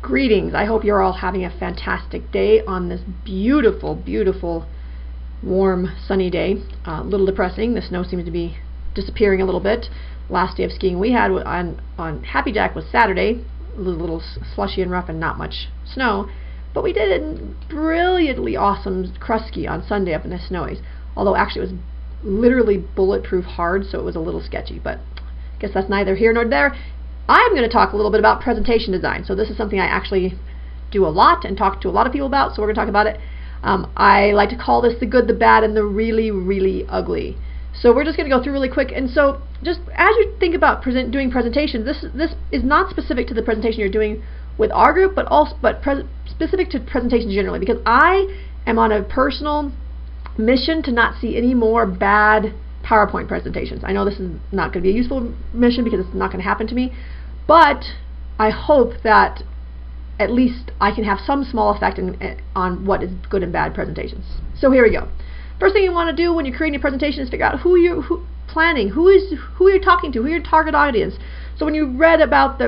Greetings. I hope you're all having a fantastic day on this beautiful, beautiful, warm, sunny day. A little depressing. The snow seems to be disappearing a little bit. Last day of skiing we had on Happy Jack was Saturday. A little slushy and rough and not much snow. But we did a brilliantly awesome crust ski on Sunday up in the Snowies. Although actually it was literally bulletproof hard, so it was a little sketchy. But I guess that's neither here nor there. I'm going to talk a little bit about presentation design. So this is something I actually do a lot and talk to a lot of people about, so we're going to talk about it. I like to call this the good, the bad, and the really, really ugly. So we're just going to go through really quick. And so just as you think about doing presentations, this is not specific to the presentation you're doing with our group, but specific to presentations generally, because I am on a personal mission to not see any more bad PowerPoint presentations. I know this is not going to be a useful mission because it's not going to happen to me, but I hope that at least I can have some small effect on what is good and bad presentations. So here we go. First thing you want to do when you're creating a presentation is figure out who you're talking to, who your target audience. So when you read about I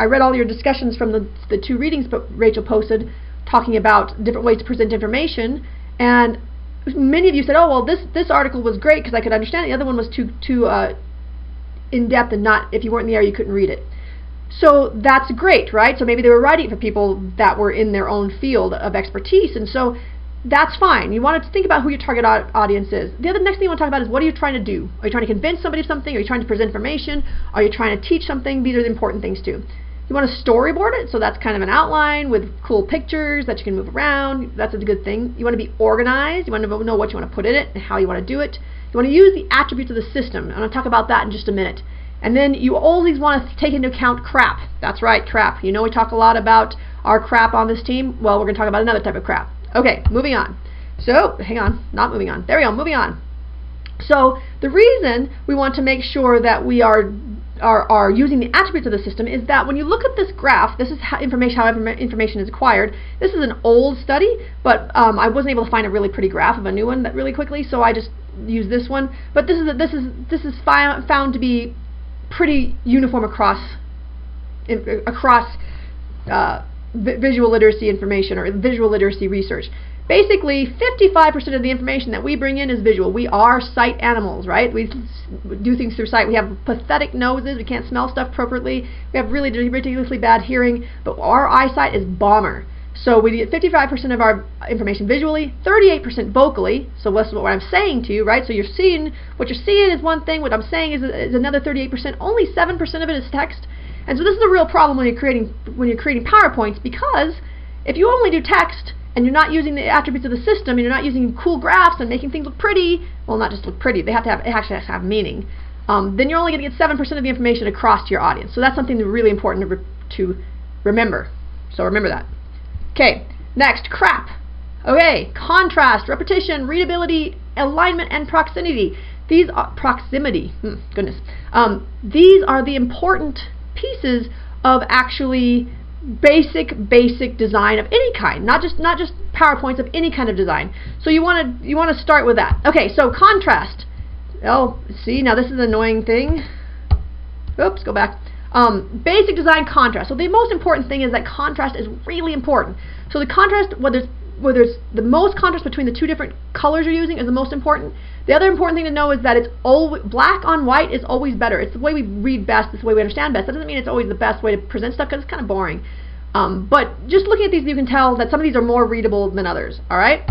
read all your discussions from the 2 readings Rachel posted talking about different ways to present information, and many of you said, oh, well, this article was great because I could understand it. The other one was too in-depth, and if you weren't in the area, you couldn't read it. So that's great, right? So maybe they were writing it for people that were in their own field of expertise, and so that's fine. You want to think about who your target audience is. The next thing you want to talk about is, what are you trying to do? Are you trying to convince somebody of something? Are you trying to present information? Are you trying to teach something? These are the important things too. You want to storyboard it, so that's kind of an outline with cool pictures that you can move around. That's a good thing. You want to be organized. You want to know what you want to put in it and how you want to do it. You want to use the attributes of the system. I'm going to talk about that in just a minute. And then you always want to take into account crap. That's right, crap. You know we talk a lot about our crap on this team. Well, we're going to talk about another type of crap. Okay, moving on. So, hang on, not moving on. There we go, moving on. So, the reason we want to make sure that we are using the attributes of the system is that when you look at this graph, this is how information is acquired. This is an old study, but I wasn't able to find a really pretty graph of a new one really quickly, so I just used this one. But this is found to be pretty uniform across visual literacy information or visual literacy research. Basically, 55% of the information that we bring in is visual. We are sight animals, right? We do things through sight. We have pathetic noses. We can't smell stuff appropriately. We have really ridiculously bad hearing, but our eyesight is bomber. So we get 55% of our information visually, 38% vocally. So that's what I'm saying to you, right? So what you're seeing is one thing. What I'm saying is another 38%. Only 7% of it is text. And so this is a real problem when you're creating PowerPoints, because if you only do text and you're not using the attributes of the system, and you're not using cool graphs and making things look pretty, well, not just look pretty, it actually has to have meaning, then you're only going to get 7% of the information across to your audience. So that's something really important to remember. So remember that. Okay, next, crap. Okay, contrast, repetition, readability, alignment, and proximity. These are goodness. These are the important pieces of actually basic design of any kind, not just PowerPoints, of any kind of design. So you want to start with that. Okay, so contrast. Oh, see, now this is an annoying thing. Oops, go back. Basic design contrast. So the most important thing is that contrast is really important. So the contrast, whether it's the most contrast between the 2 different colors you're using, is the most important. The other important thing to know is that it's always black on white is always better. It's the way we read best. It's the way we understand best. That doesn't mean it's always the best way to present stuff, because it's kind of boring. But just looking at these, you can tell that some of these are more readable than others. All right.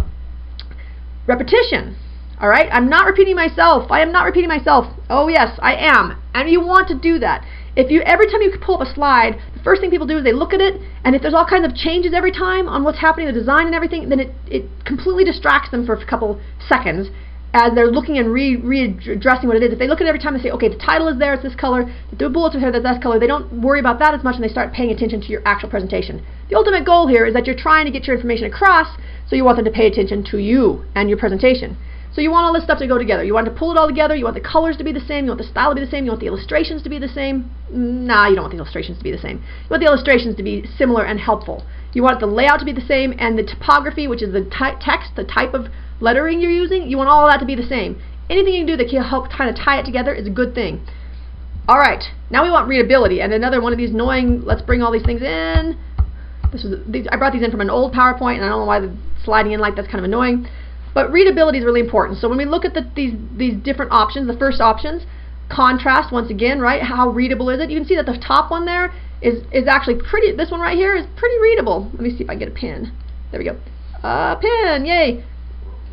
Repetition. All right. I'm not repeating myself. I am not repeating myself. Oh yes, I am. And you want to do that. Every time you pull up a slide, the first thing people do is they look at it, and if there's all kinds of changes every time on what's happening, the design and everything, then it completely distracts them for a couple seconds as they're looking and readdressing what it is. If they look at it every time, they say, okay, the title is there, it's this color, the bullets are here, that's that color, they don't worry about that as much, and they start paying attention to your actual presentation. The ultimate goal here is that you're trying to get your information across, so you want them to pay attention to you and your presentation. So you want all this stuff to go together. You want to pull it all together. You want the colors to be the same. You want the style to be the same. You want the illustrations to be the same. Nah, you don't want the illustrations to be the same. You want the illustrations to be similar and helpful. You want the layout to be the same, and the typography, which is the text, the type of lettering you're using, you want all of that to be the same. Anything you can do that can help kind of tie it together is a good thing. Alright, now we want readability, and another one of these annoying, let's bring all these things in, I brought these in from an old PowerPoint, and I don't know why the sliding in like that's kind of annoying. But readability is really important. So when we look at these different options, the first options, contrast once again, right? How readable is it? You can see that the top one there is actually pretty. This one right here is pretty readable. Let me see if I can get a pin. There we go. Pin, yay!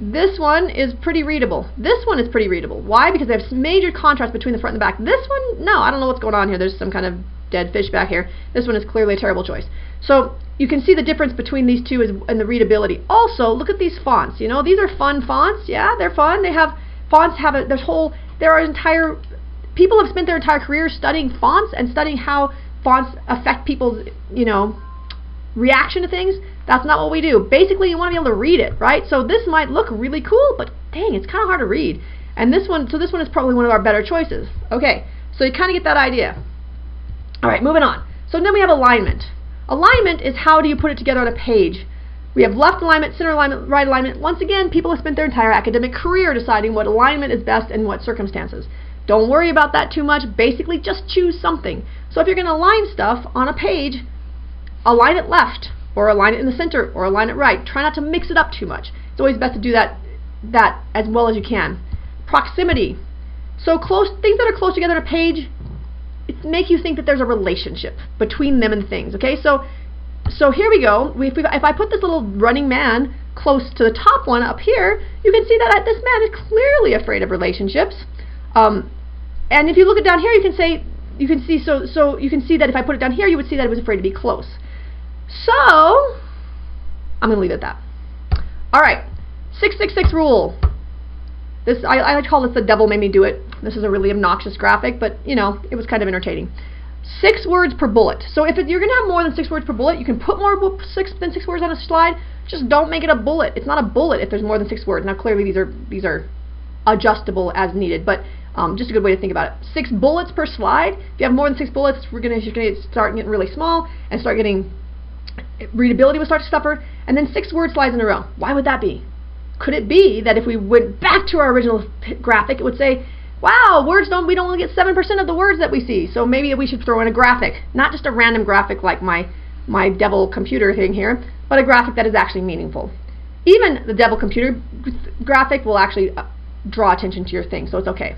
This one is pretty readable. This one is pretty readable. Why? Because they have major contrast between the front and the back. This one, no, I don't know what's going on here. There's some kind of dead fish back here. This one is clearly a terrible choice. So you can see the difference between these two and the readability. Also, look at these fonts. You know, these are fun fonts. Yeah, they're fun. They have fonts have a people have spent their entire career studying fonts and studying how fonts affect people's, you know, reaction to things. That's not what we do. Basically, you want to be able to read it, right? So this might look really cool, but dang, it's kind of hard to read. And this one is probably one of our better choices. Okay, so you kind of get that idea. All right, moving on. So then we have alignment. Alignment is how do you put it together on a page. We have left alignment, center alignment, right alignment. Once again, people have spent their entire academic career deciding what alignment is best in what circumstances. Don't worry about that too much. Basically, just choose something. So if you're going to align stuff on a page, align it left, or align it in the center, or align it right. Try not to mix it up too much. It's always best to do that as well as you can. Proximity. So things that are close together on a page, it make you think that there's a relationship between them and things. Okay, so here we go. If I put this little running man close to the top one up here, you can see that this man is clearly afraid of relationships. And if you look at down here, you can see that if I put it down here, you would see that it was afraid to be close. So I'm going to leave it at that. All right, 666 rule. I like to call this the devil made me do it. This is a really obnoxious graphic, but you know, it was kind of entertaining. 6 words per bullet. So if you're going to have more than 6 words per bullet, you can put more than 6 words on a slide. Just don't make it a bullet. It's not a bullet if there's more than 6 words. Now clearly these are adjustable as needed, but just a good way to think about it. 6 bullets per slide. If you have more than 6 bullets, you're going to start getting really small and start getting readability will start to suffer. And then 6 word slides in a row. Why would that be? Could it be that if we went back to our original graphic, it would say, wow, we don't only get 7% of the words that we see, so maybe we should throw in a graphic, not just a random graphic like my devil computer thing here, but a graphic that is actually meaningful. Even the devil computer graphic will actually draw attention to your thing, so it's okay.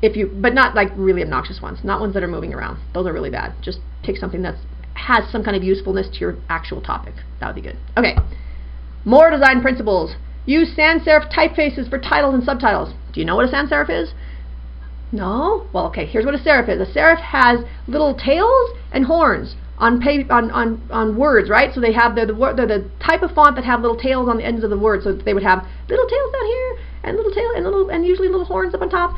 But not like really obnoxious ones, not ones that are moving around. Those are really bad. Just take something that has some kind of usefulness to your actual topic. That would be good. Okay, more design principles. Use sans serif typefaces for titles and subtitles. Do you know what a sans serif is? No? Well, okay, here's what a serif is. A serif has little tails and horns on words, right? So they have they're the type of font that have little tails on the ends of the words. So they would have little tails down here and little tail and usually little horns up on top.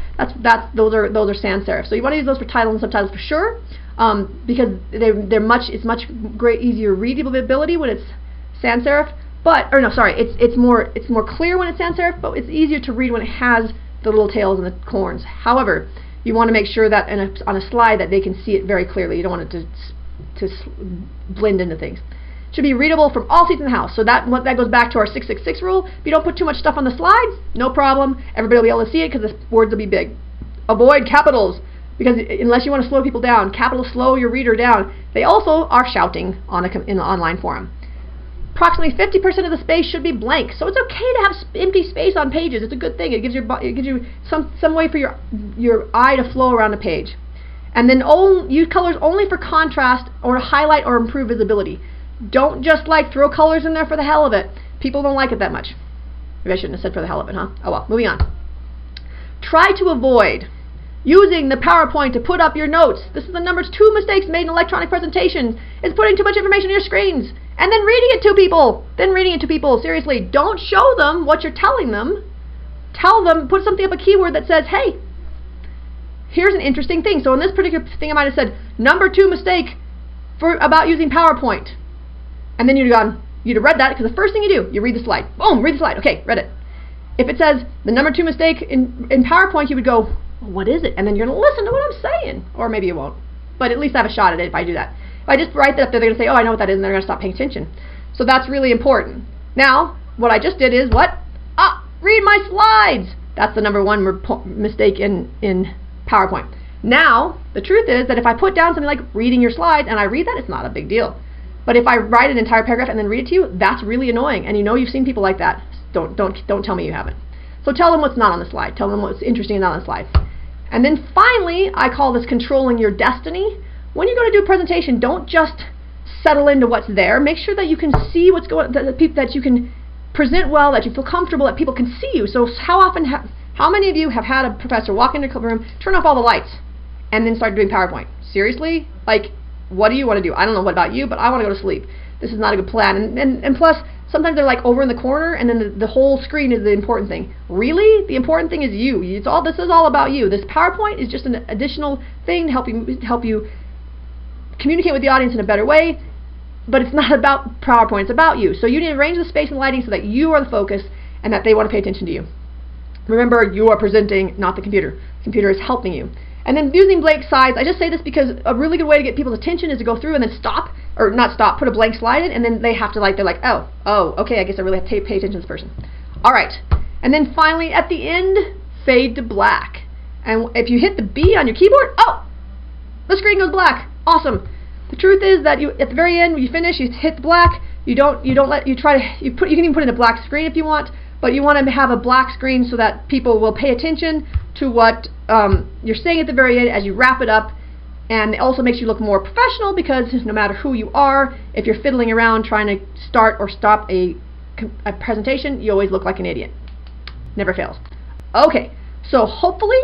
Those are sans serif. So you want to use those for titles and subtitles for sure, because it's much easier readability when it's sans serif. It's more clear when it's sans serif, but it's easier to read when it has the little tails and the horns. However, you want to make sure that on a slide that they can see it very clearly. You don't want it to blend into things. It should be readable from all seats in the house. So that goes back to our 666 rule. If you don't put too much stuff on the slides, no problem. Everybody will be able to see it because the words will be big. Avoid capitals, because unless you want to slow people down, capitals slow your reader down. They also are shouting in an online forum. Approximately 50% of the space should be blank, so it's okay to have empty space on pages. It's a good thing. It gives you some way for your eye to flow around a page. And then use colors only for contrast or to highlight or improve visibility. Don't just throw colors in there for the hell of it. People don't like it that much. Maybe I shouldn't have said for the hell of it, huh? Oh well, moving on. Try to avoid using the PowerPoint to put up your notes. This is the number 2 mistakes made in electronic presentations, is putting too much information on your screens and then reading it to people. Seriously, don't show them what you're telling them. Tell them, put something up, a keyword that says, hey, here's an interesting thing. So in this particular thing I might have said, number 2 mistake about using PowerPoint. And then you'd have read that, because the first thing you do, you read the slide. Boom, read the slide. Okay, read it. If it says the number 2 mistake in PowerPoint, you would go, well, what is it? And then you're going to listen to what I'm saying. Or maybe you won't. But at least I have a shot at it if I do that. If I just write that up there, they're going to say, oh, I know what that is, and they're going to stop paying attention. So that's really important. Now, what I just did is what? Read my slides. That's the number 1 mistake in PowerPoint. Now, the truth is that if I put down something like reading your slides, and I read that, it's not a big deal. But if I write an entire paragraph and then read it to you, that's really annoying. And you know you've seen people like that. Don't tell me you haven't. So tell them what's not on the slide. Tell them what's interesting and not on the slide. And then finally, I call this controlling your destiny. When you're going to do a presentation, don't just settle into what's there. Make sure that you can see what's going on, that you can present well, that you feel comfortable, that people can see you. So how many of you have had a professor walk into a room, turn off all the lights, and then start doing PowerPoint? Seriously? Like, what do you want to do? I don't know what about you, but I want to go to sleep. This is not a good plan. And plus, sometimes they're like over in the corner, and then the whole screen is the important thing. Really? The important thing is you. This is all about you. This PowerPoint is just an additional thing to help you communicate with the audience in a better way, but it's not about PowerPoint. It's about you. So you need to arrange the space and lighting so that you are the focus and that they want to pay attention to you. Remember, you are presenting, not the computer. The computer is helping you. And then using blank slides, I just say this because a really good way to get people's attention is to go through and then stop, or not stop, put a blank slide in, and then they have to they're like, oh, okay, I guess I really have to pay attention to this person. All right. And then finally, at the end, fade to black. And if you hit the B on your keyboard, the screen goes black. Awesome. The truth is that at the very end, when you finish, you hit the black. You can even put in a black screen if you want, but you want to have a black screen so that people will pay attention to what you're saying at the very end as you wrap it up. And it also makes you look more professional because no matter who you are, if you're fiddling around trying to start or stop a presentation, you always look like an idiot. Never fails. Okay, so hopefully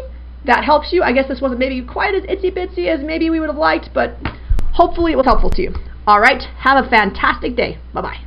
that helps you. I guess this wasn't maybe quite as itsy-bitsy as maybe we would have liked, but hopefully it was helpful to you. All right, have a fantastic day. Bye-bye.